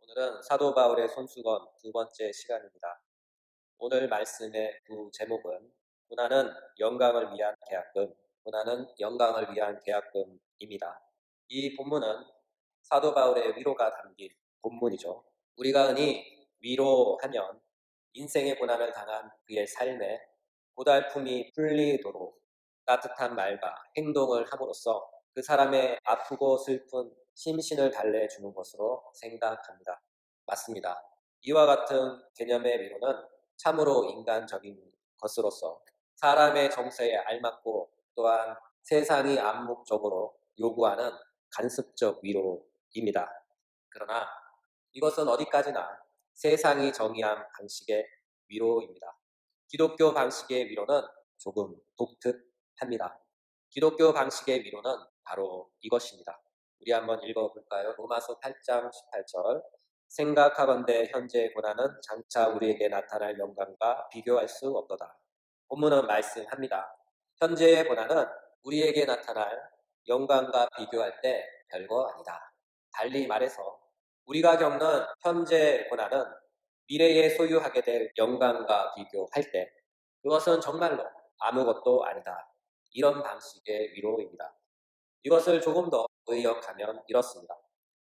오늘은 사도 바울의 손수건 두 번째 시간입니다. 오늘 말씀의 두 제목은 고난은 영광을 위한 계약금, 고난은 영광을 위한 계약금입니다. 이 본문은 사도 바울의 위로가 담긴 본문이죠. 우리가 흔히 위로하면 인생의 고난을 당한 그의 삶에 고달픔이 풀리도록 따뜻한 말과 행동을 함으로써 그 사람의 아프고 슬픈 심신을 달래주는 것으로 생각합니다. 맞습니다. 이와 같은 개념의 위로는 참으로 인간적인 것으로서 사람의 정서에 알맞고 또한 세상이 암묵적으로 요구하는 간섭적 위로입니다. 그러나 이것은 어디까지나 세상이 정의한 방식의 위로입니다. 기독교 방식의 위로는 조금 독특합니다. 기독교 방식의 위로는 바로 이것입니다. 우리 한번 읽어볼까요? 로마서 8장 18절. 생각하건대 현재의 고난은 장차 우리에게 나타날 영광과 비교할 수 없도다. 본문은 말씀합니다. 현재의 고난은 우리에게 나타날 영광과 비교할 때 별거 아니다. 달리 말해서 우리가 겪는 현재의 고난은 미래에 소유하게 될 영광과 비교할 때 그것은 정말로 아무것도 아니다. 이런 방식의 위로입니다. 이것을 조금 더 의역하면 이렇습니다.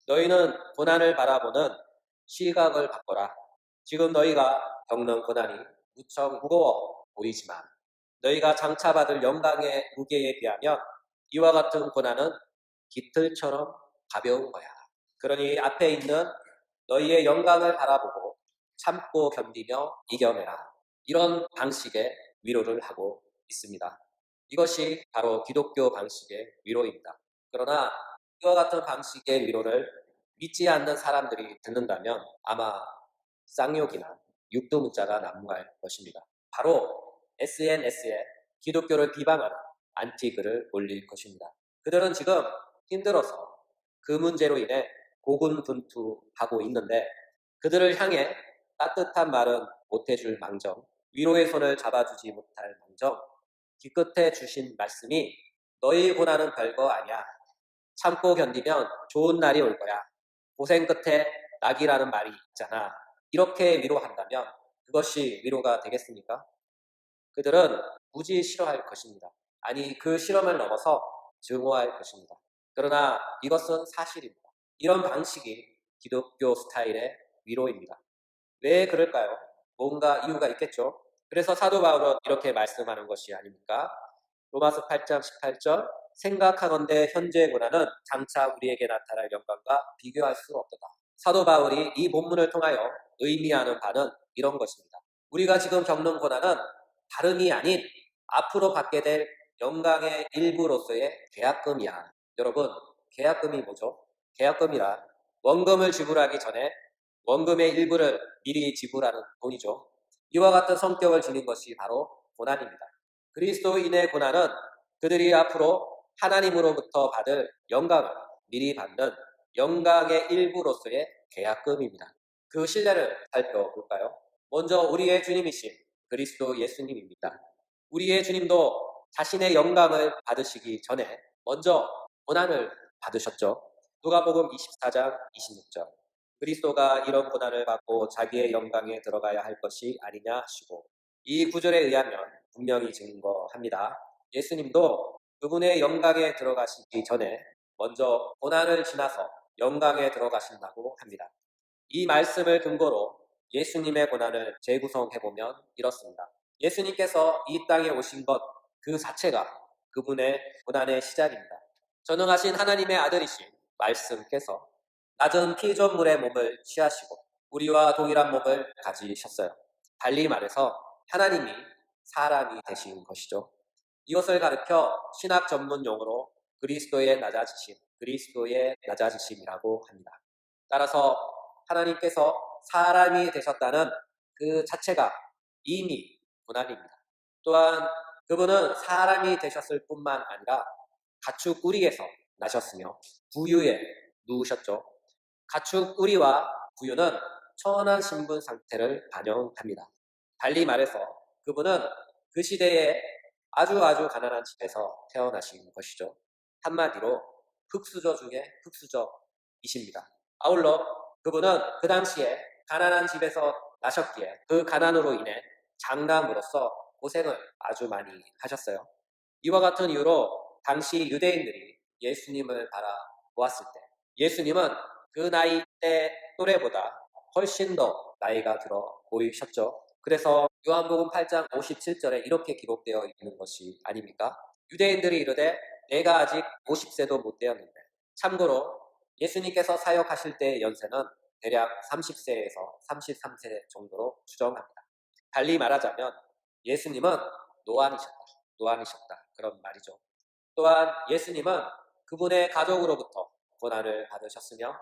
너희는 고난을 바라보는 시각을 바꿔라. 지금 너희가 겪는 고난이 무척 무거워 보이지만 너희가 장차 받을 영광의 무게에 비하면 이와 같은 고난은 깃털처럼 가벼운 거야. 그러니 앞에 있는 너희의 영광을 바라보고 참고 견디며 이겨내라. 이런 방식의 위로를 하고 있습니다. 이것이 바로 기독교 방식의 위로입니다. 그러나 이와 같은 방식의 위로를 믿지 않는 사람들이 듣는다면 아마 쌍욕이나 육두문자가 난무할 것입니다. 바로 SNS에 기독교를 비방하는 안티글을 올릴 것입니다. 그들은 지금 힘들어서 그 문제로 인해 고군분투하고 있는데 그들을 향해 따뜻한 말은 못해줄 망정, 위로의 손을 잡아주지 못할 망정, 기끝에 주신 말씀이 너희 고난은 별거 아니야. 참고 견디면 좋은 날이 올 거야. 고생 끝에 낙이라는 말이 있잖아. 이렇게 위로한다면 그것이 위로가 되겠습니까? 그들은 무지 싫어할 것입니다. 아니, 그 실험을 넘어서 증오할 것입니다. 그러나 이것은 사실입니다. 이런 방식이 기독교 스타일의 위로입니다. 왜 그럴까요? 뭔가 이유가 있겠죠. 그래서 사도 바울은 이렇게 말씀하는 것이 아닙니까? 로마서 8장 18절 생각하건대 현재의 고난은 장차 우리에게 나타날 영광과 비교할 수 없도다. 사도 바울이 이 본문을 통하여 의미하는 바는 이런 것입니다. 우리가 지금 겪는 고난은 다름이 아닌 앞으로 받게 될 영광의 일부로서의 계약금이야. 여러분, 계약금이 뭐죠? 계약금이란 원금을 지불하기 전에 원금의 일부를 미리 지불하는 돈이죠. 이와 같은 성격을 지닌 것이 바로 고난입니다. 그리스도인의 고난은 그들이 앞으로 하나님으로부터 받을 영광을 미리 받는 영광의 일부로서의 계약금입니다. 그 신뢰를 살펴볼까요? 먼저 우리의 주님이신 그리스도 예수님입니다. 우리의 주님도 자신의 영광을 받으시기 전에 먼저 고난을 받으셨죠. 누가복음 24장 26절. 그리스도가 이런 고난을 받고 자기의 영광에 들어가야 할 것이 아니냐 하시고 이 구절에 의하면 분명히 증거합니다. 예수님도 그분의 영광에 들어가시기 전에 먼저 고난을 지나서 영광에 들어가신다고 합니다. 이 말씀을 근거로 예수님의 고난을 재구성해보면 이렇습니다. 예수님께서 이 땅에 오신 것 그 자체가 그분의 고난의 시작입니다. 전능하신 하나님의 아들이신 말씀께서 낮은 피조물의 몸을 취하시고 우리와 동일한 몸을 가지셨어요. 달리 말해서 하나님이 사람이 되신 것이죠. 이것을 가르쳐 신학 전문 용어로 그리스도의 낮아지심이라고 합니다. 따라서 하나님께서 사람이 되셨다는 그 자체가 이미 고난입니다. 또한 그분은 사람이 되셨을 뿐만 아니라 가축 우리에서 나셨으며 부유에 누우셨죠. 가축 우리와 부유는 천한 신분 상태를 반영합니다. 달리 말해서 그분은 그 시대에 아주 가난한 집에서 태어나신 것이죠. 한마디로 흙수저 중에 흙수저이십니다. 아울러 그분은 그 당시에 가난한 집에서 나셨기에 그 가난으로 인해 장남으로서 고생을 아주 많이 하셨어요. 이와 같은 이유로 당시 유대인들이 예수님을 바라보았을 때 예수님은 그 나이 때 또래보다 훨씬 더 나이가 들어 보이셨죠. 그래서 요한복음 8장 57절에 이렇게 기록되어 있는 것이 아닙니까? 유대인들이 이르되 내가 아직 50세도 못 되었는데. 참고로 예수님께서 사역하실 때의 연세는 대략 30세에서 33세 정도로 추정합니다. 달리 말하자면 예수님은 노안이셨다. 노안이셨다. 그런 말이죠. 또한 예수님은 그분의 가족으로부터 고난을 받으셨으며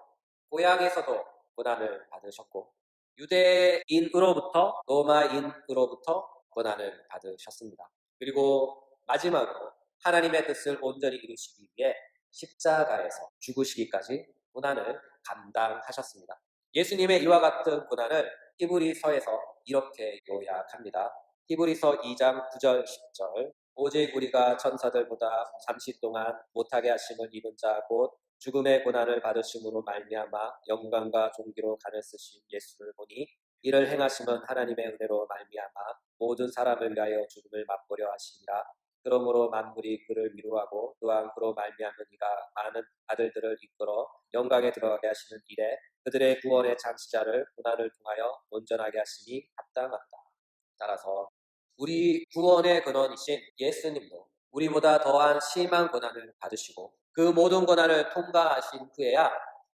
고향에서도 고난을 받으셨고 유대인으로부터 로마인으로부터 고난을 받으셨습니다. 그리고 마지막으로 하나님의 뜻을 온전히 이루시기 위해 십자가에서 죽으시기까지 고난을 감당하셨습니다. 예수님의 이와 같은 고난을 히브리서에서 이렇게 요약합니다. 히브리서 2장 9절 10절 오직 우리가 천사들보다 잠시 동안 못하게 하심을 입은 자 곧 죽음의 고난을 받으심으로 말미암아 영광과 존귀로 간을 쓰신 예수를 보니 이를 행하심은 하나님의 은혜로 말미암아 모든 사람을 위하여 죽음을 맛보려 하시니라. 그러므로 만물이 그를 위로하고 또한 그로 말미암은 이가 많은 아들들을 이끌어 영광에 들어가게 하시는 일에 그들의 구원의 창시자를 고난을 통하여 온전하게 하심이 합당하다. 따라서 우리 구원의 근원이신 예수님도 우리보다 더한 심한 고난을 받으시고 그 모든 고난을 통과하신 후에야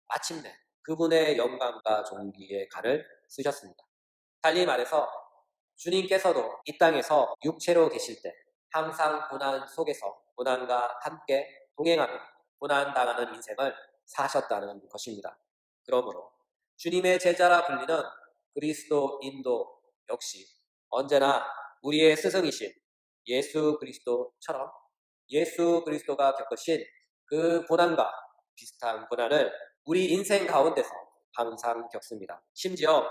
마침내 그분의 영광과 존귀의 간을 쓰셨습니다. 달리 말해서 주님께서도 이 땅에서 육체로 계실 때 항상 고난 속에서 고난과 함께 동행하며 고난당하는 인생을 사셨다는 것입니다. 그러므로 주님의 제자라 불리는 그리스도인도 역시 언제나 우리의 스승이신 예수 그리스도처럼 예수 그리스도가 겪으신 그 고난과 비슷한 고난을 우리 인생 가운데서 항상 겪습니다. 심지어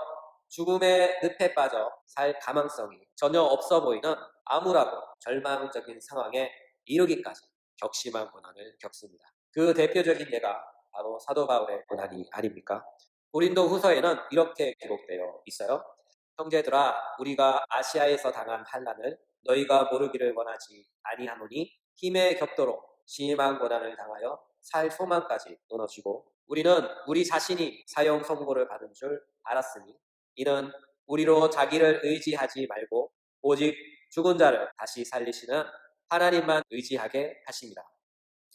죽음의 늪에 빠져 살 가망성이 전혀 없어 보이는 암울하고 절망적인 상황에 이르기까지 격심한 고난을 겪습니다. 그 대표적인 예가 바로 사도 바울의 고난이 아닙니까? 고린도 후서에는 이렇게 기록되어 있어요. 형제들아 우리가 아시아에서 당한 환난을 너희가 모르기를 원하지 아니하노니 힘에 격도로 심한 고난을 당하여 살 소망까지 끊어지고 우리는 우리 자신이 사형 선고를 받은 줄 알았으니 이는 우리로 자기를 의지하지 말고 오직 죽은 자를 다시 살리시는 하나님만 의지하게 하십니다.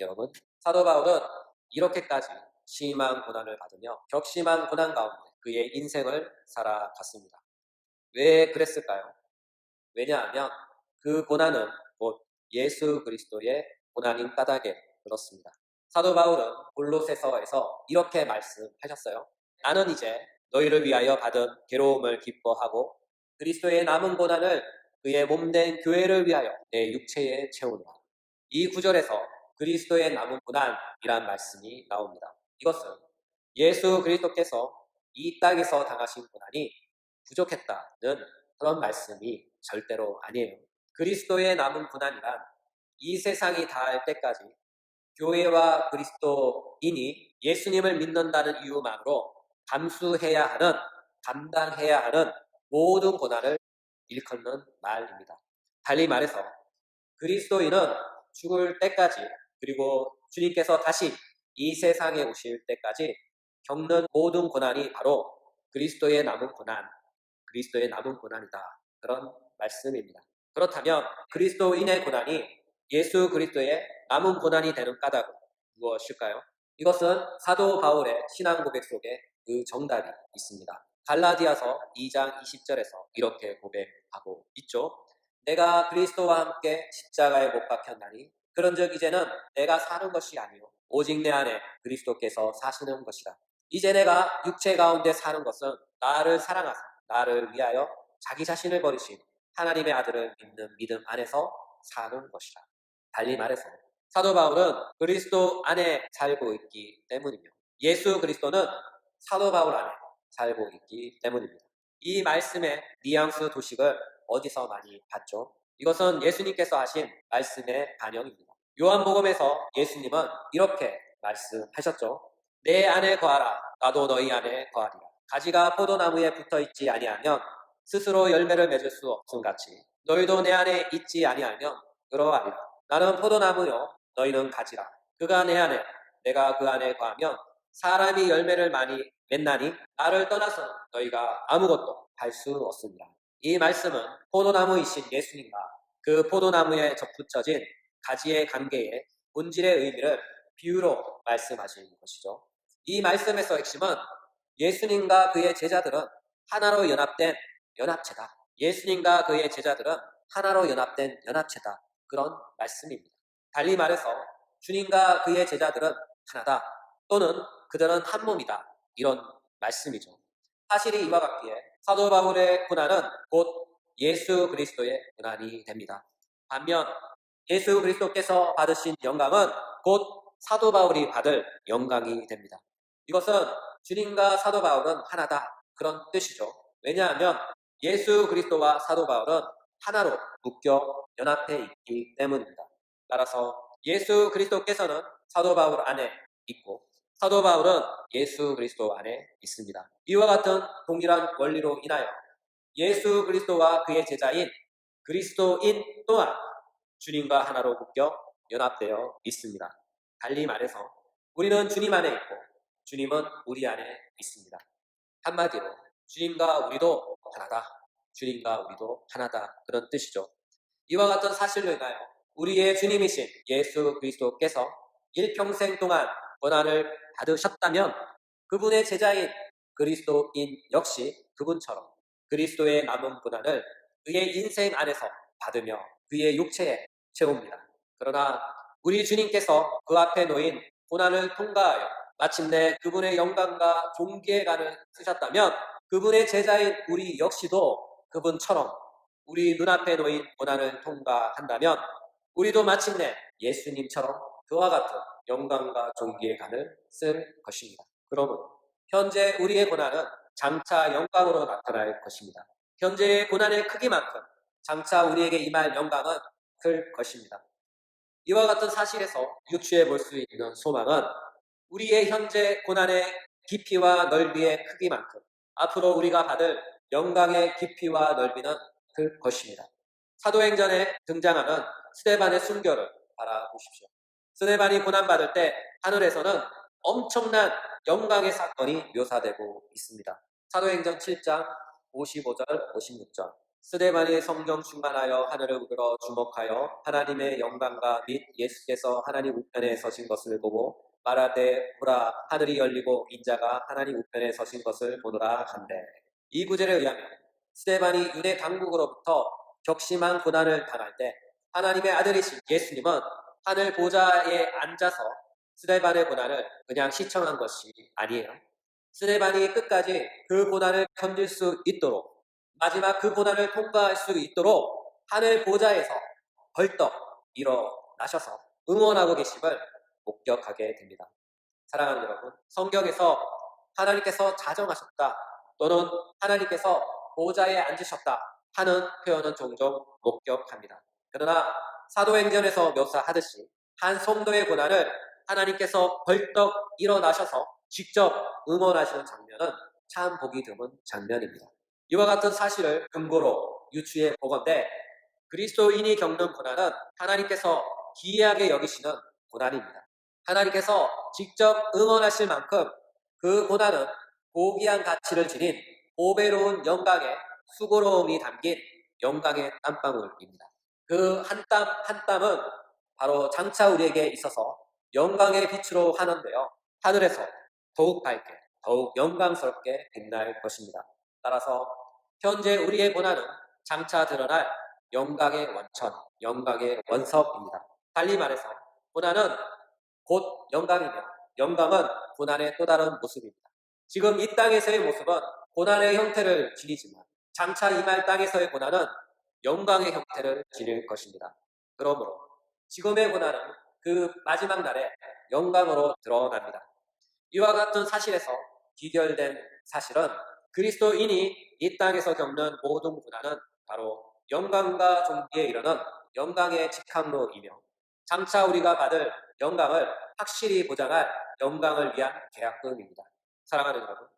여러분, 사도 바울은 이렇게까지 심한 고난을 받으며 격심한 고난 가운데 그의 인생을 살아갔습니다. 왜 그랬을까요? 왜냐하면 그 고난은 곧 예수 그리스도의 고난인 까닭에 들었습니다. 사도 바울은 골로새서에서 이렇게 말씀하셨어요. 나는 이제 너희를 위하여 받은 괴로움을 기뻐하고 그리스도의 남은 고난을 그의 몸된 교회를 위하여 내 육체에 채우노라. 이 구절에서 그리스도의 남은 고난이란 말씀이 나옵니다. 이것은 예수 그리스도께서 이 땅에서 당하신 고난이 부족했다는 그런 말씀이 절대로 아니에요. 그리스도의 남은 고난이란 이 세상이 다할 때까지 교회와 그리스도인이 예수님을 믿는다는 이유만으로 감수해야 하는, 감당해야 하는 모든 고난을 일컫는 말입니다. 달리 말해서 그리스도인은 죽을 때까지 그리고 주님께서 다시 이 세상에 오실 때까지 겪는 모든 고난이 바로 그리스도의 남은 고난, 그리스도의 남은 고난이다. 그런 말씀입니다. 그렇다면 그리스도인의 고난이 예수 그리스도의 남은 고난이 되는 까닭은 무엇일까요? 이것은 사도 바울의 신앙 고백 속에 그 정답이 있습니다. 갈라디아서 2장 20절에서 이렇게 고백하고 있죠. 내가 그리스도와 함께 십자가에 못 박혔나니 그런즉 이제는 내가 사는 것이 아니요 오직 내 안에 그리스도께서 사시는 것이다. 이제 내가 육체 가운데 사는 것은 나를 사랑하사 나를 위하여 자기 자신을 버리신 하나님의 아들을 믿는 믿음 안에서 사는 것이다. 달리 말해서 사도 바울은 그리스도 안에 살고 있기 때문이며 예수 그리스도는 사도 바울 안에 살고 있기 때문입니다. 이 말씀의 뉘앙스 도식을 어디서 많이 봤죠? 이것은 예수님께서 하신 말씀의 반영입니다. 요한복음에서 예수님은 이렇게 말씀하셨죠. 내 안에 거하라. 나도 너희 안에 거하리라. 가지가 포도나무에 붙어있지 아니하면 스스로 열매를 맺을 수 없음같이 너희도 내 안에 있지 아니하면 그러하리라. 나는 포도나무요 너희는 가지라. 그가 내 안에 내가 그 안에 거하면 사람이 열매를 많이 맺나니 나를 떠나서는 너희가 아무것도 할 수 없습니다. 이 말씀은 포도나무이신 예수님과 그 포도나무에 접붙여진 가지의 관계의 본질의 의미를 비유로 말씀하신 것이죠. 이 말씀에서 핵심은 예수님과 그의 제자들은 하나로 연합된 연합체다. 예수님과 그의 제자들은 하나로 연합된 연합체다. 그런 말씀입니다. 달리 말해서 주님과 그의 제자들은 하나다. 또는 그들은 한 몸이다. 이런 말씀이죠. 사실이 이와 같기에 사도 바울의 고난은 곧 예수 그리스도의 고난이 됩니다. 반면 예수 그리스도께서 받으신 영광은 곧 사도 바울이 받을 영광이 됩니다. 이것은 주님과 사도 바울은 하나다. 그런 뜻이죠. 왜냐하면 예수 그리스도와 사도 바울은 하나로 묶여 연합해 있기 때문입니다. 따라서 예수 그리스도께서는 사도 바울 안에 있고 사도 바울은 예수 그리스도 안에 있습니다. 이와 같은 동일한 원리로 인하여 예수 그리스도와 그의 제자인 그리스도인 또한 주님과 하나로 묶여 연합되어 있습니다. 달리 말해서 우리는 주님 안에 있고 주님은 우리 안에 있습니다. 한마디로 주님과 우리도 하나다. 주님과 우리도 하나다. 그런 뜻이죠. 이와 같은 사실로 인하여 우리의 주님이신 예수 그리스도께서 일평생 동안 고난을 받으셨다면 그분의 제자인 그리스도인 역시 그분처럼 그리스도의 남은 고난을 그의 인생 안에서 받으며 그의 육체에 채웁니다. 그러나 우리 주님께서 그 앞에 놓인 고난을 통과하여 마침내 그분의 영광과 존귀의관을 쓰셨다면 그분의 제자인 우리 역시도 그분처럼 우리 눈앞에 놓인 고난을 통과한다면 우리도 마침내 예수님처럼 그와 같은 영광과 존귀의 관을 쓸 것입니다. 그러므로 현재 우리의 고난은 장차 영광으로 나타날 것입니다. 현재의 고난의 크기만큼 장차 우리에게 임할 영광은 클 것입니다. 이와 같은 사실에서 유추해 볼 수 있는 소망은 우리의 현재 고난의 깊이와 넓이의 크기만큼 앞으로 우리가 받을 영광의 깊이와 넓이는 클 것입니다. 사도행전에 등장하는 스데반의 순교를 바라보십시오. 스데반이 고난받을 때 하늘에서는 엄청난 영광의 사건이 묘사되고 있습니다. 사도행전 7장 55절 56절 스데반이 성령 충만하여 하늘을 우러러 주목하여 하나님의 영광과 및 예수께서 하나님 우편에 서신 것을 보고 말하되 보라 하늘이 열리고 인자가 하나님 우편에 서신 것을 보노라 한대. 이 구절에 의하면 스데반이 유대 당국으로부터 격심한 고난을 당할 때 하나님의 아들이신 예수님은 하늘 보좌에 앉아서 스데반의 고난을 그냥 시청한 것이 아니에요. 스데반이 끝까지 그 고난을 견딜 수 있도록 마지막 그 고난을 통과할 수 있도록 하늘 보좌에서 벌떡 일어나셔서 응원하고 계심을 목격하게 됩니다. 사랑하는 여러분, 성경에서 하나님께서 자정하셨다 또는 하나님께서 보좌에 앉으셨다 하는 표현은 종종 목격합니다. 그러나 사도행전에서 묘사하듯이 한 성도의 고난을 하나님께서 벌떡 일어나셔서 직접 응원하시는 장면은 참 보기 드문 장면입니다. 이와 같은 사실을 근거로 유추해 보건대 그리스도인이 겪는 고난은 하나님께서 기이하게 여기시는 고난입니다. 하나님께서 직접 응원하실 만큼 그 고난은 고귀한 가치를 지닌 보배로운 영광의 수고로움이 담긴 영광의 땀방울입니다. 그 한 땀 한 땀은 바로 장차 우리에게 있어서 영광의 빛으로 환원되어 하늘에서 더욱 밝게 더욱 영광스럽게 빛날 것입니다. 따라서 현재 우리의 고난은 장차 드러날 영광의 원천, 영광의 원석입니다. 달리 말해서 고난은 곧 영광이며 영광은 고난의 또 다른 모습입니다. 지금 이 땅에서의 모습은 고난의 형태를 지니지만 장차 임할 땅에서의 고난은 영광의 형태를 지닐 것입니다. 그러므로 지금의 고난은 그 마지막 날에 영광으로 드러납니다. 이와 같은 사실에서 기결된 사실은 그리스도인이 이 땅에서 겪는 모든 고난은 바로 영광과 존귀에 이르는 영광의 직항로이며 장차 우리가 받을 영광을 확실히 보장할 영광을 위한 계약금입니다. 사랑하는 여러분,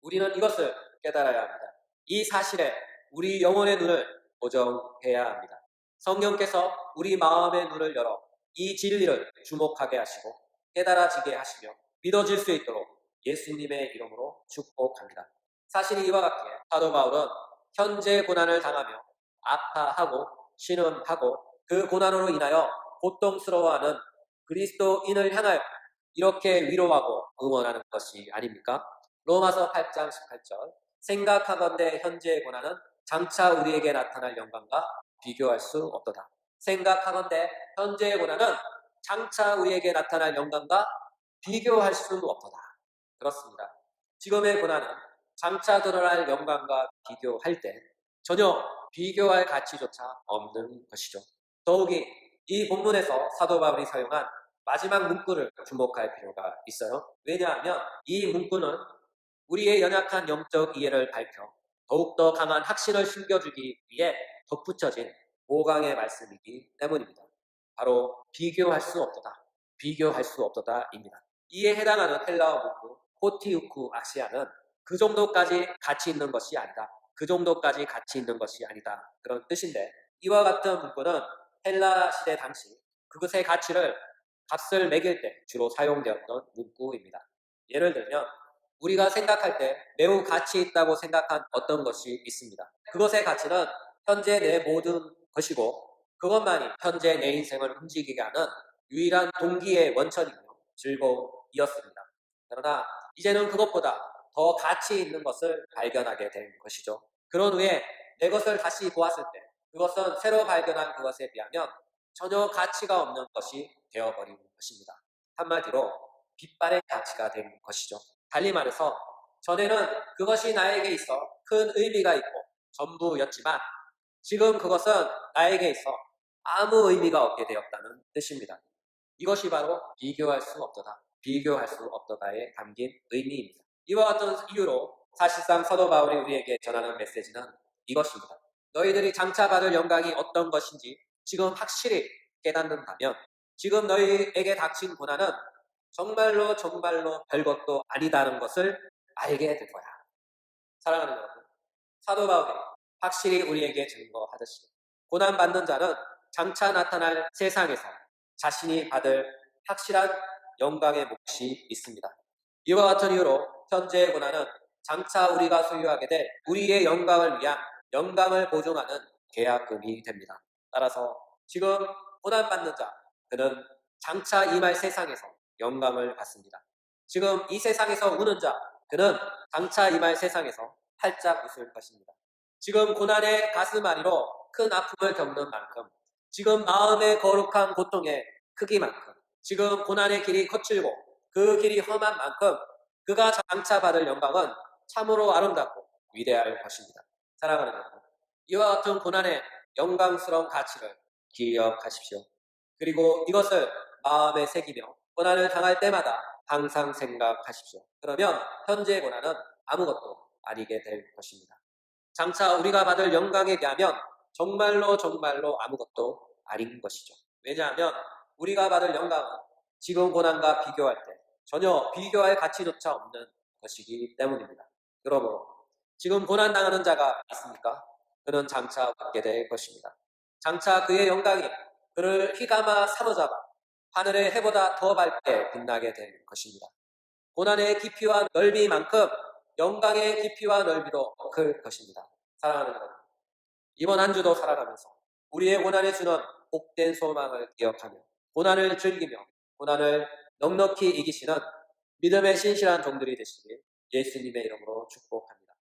우리는 이것을 깨달아야 합니다. 이 사실에 우리 영혼의 눈을 고정해야 합니다. 성령께서 우리 마음의 눈을 열어 이 진리를 주목하게 하시고 깨달아지게 하시며 믿어질 수 있도록 예수님의 이름으로 축복합니다. 사실이 이와 같게 사도 바울은 현재 고난을 당하며 아파하고 신음하고 그 고난으로 인하여 고통스러워하는 그리스도인을 향하여 이렇게 위로하고 응원하는 것이 아닙니까? 로마서 8장 18절 생각하건대 현재의 고난은 장차 우리에게 나타날 영광과 비교할 수 없도다. 생각하건대 현재의 고난은 장차 우리에게 나타날 영광과 비교할 수 없도다. 그렇습니다. 지금의 고난은 장차 드러날 영광과 비교할 때 전혀 비교할 가치조차 없는 것이죠. 더욱이 이 본문에서 사도 바울이 사용한 마지막 문구를 주목할 필요가 있어요. 왜냐하면 이 문구는 우리의 연약한 영적 이해를 밝혀 더욱더 강한 확신을 심겨주기 위해 덧붙여진 보강의 말씀이기 때문입니다. 바로 비교할 수 없도다. 비교할 수 없도다입니다. 이에 해당하는 헬라어 문구 포티우쿠 악시아는 그 정도까지 가치 있는 것이 아니다. 그 정도까지 가치 있는 것이 아니다. 그런 뜻인데 이와 같은 문구는 헬라 시대 당시 그것의 값을 매길 때 주로 사용되었던 문구입니다. 예를 들면 우리가 생각할 때 매우 가치 있다고 생각한 어떤 것이 있습니다. 그것의 가치는 현재 내 모든 것이고 그것만이 현재 내 인생을 움직이게 하는 유일한 동기의 원천이며 즐거움이었습니다. 그러나 이제는 그것보다 더 가치 있는 것을 발견하게 된 것이죠. 그런 후에 내 것을 다시 보았을 때 그것은 새로 발견한 그것에 비하면 전혀 가치가 없는 것이 되어버린 것입니다. 한마디로 빛발의 가치가 된 것이죠. 달리 말해서 전에는 그것이 나에게 있어 큰 의미가 있고 전부였지만 지금 그것은 나에게 있어 아무 의미가 없게 되었다는 뜻입니다. 이것이 바로 비교할 수 없도다. 비교할 수 없도다에 담긴 의미입니다. 이와 같은 이유로 사실상 사도 바울이 우리에게 전하는 메시지는 이것입니다. 너희들이 장차 받을 영광이 어떤 것인지 지금 확실히 깨닫는다면 지금 너희에게 닥친 고난은 정말로 별것도 아니다는 것을 알게 될 거야. 사랑하는 여러분, 사도 바울이 확실히 우리에게 증거하듯이 고난받는 자는 장차 나타날 세상에서 자신이 받을 확실한 영광의 몫이 있습니다. 이와 같은 이유로 현재의 고난은 장차 우리가 소유하게 될 우리의 영광을 위한 영광을 보증하는 계약금이 됩니다. 따라서 지금 고난받는 자, 그는 장차 임할 세상에서 영광을 받습니다. 지금 이 세상에서 우는 자, 그는 장차 임할 세상에서 활짝 웃을 것입니다. 지금 고난의 가슴앓이로 큰 아픔을 겪는 만큼, 지금 마음의 거룩한 고통의 크기만큼, 지금 고난의 길이 거칠고 그 길이 험한 만큼 그가 장차 받을 영광은 참으로 아름답고 위대할 것입니다. 사랑하는 여러분, 이와 같은 고난의 영광스러운 가치를 기억하십시오. 그리고 이것을 마음에 새기며 고난을 당할 때마다 항상 생각하십시오. 그러면 현재의 고난은 아무것도 아니게 될 것입니다. 장차 우리가 받을 영광에 비하면 정말로 아무것도 아닌 것이죠. 왜냐하면 우리가 받을 영광은 지금 고난과 비교할 때 전혀 비교할 가치조차 없는 것이기 때문입니다. 그러므로 지금 고난당하는 자가 있습니까? 그는 장차 받게 될 것입니다. 장차 그의 영광이 그를 휘감아 사로잡아 하늘의 해보다 더 밝게 빛나게 될 것입니다. 고난의 깊이와 넓이만큼 영광의 깊이와 넓이도 클 것입니다. 사랑하는 여러분, 이번 한 주도 살아가면서 우리의 고난에 주는 복된 소망을 기억하며 고난을 즐기며 고난을 넉넉히 이기시는 믿음의 신실한 종들이 되시길 예수님의 이름으로 축복합니다.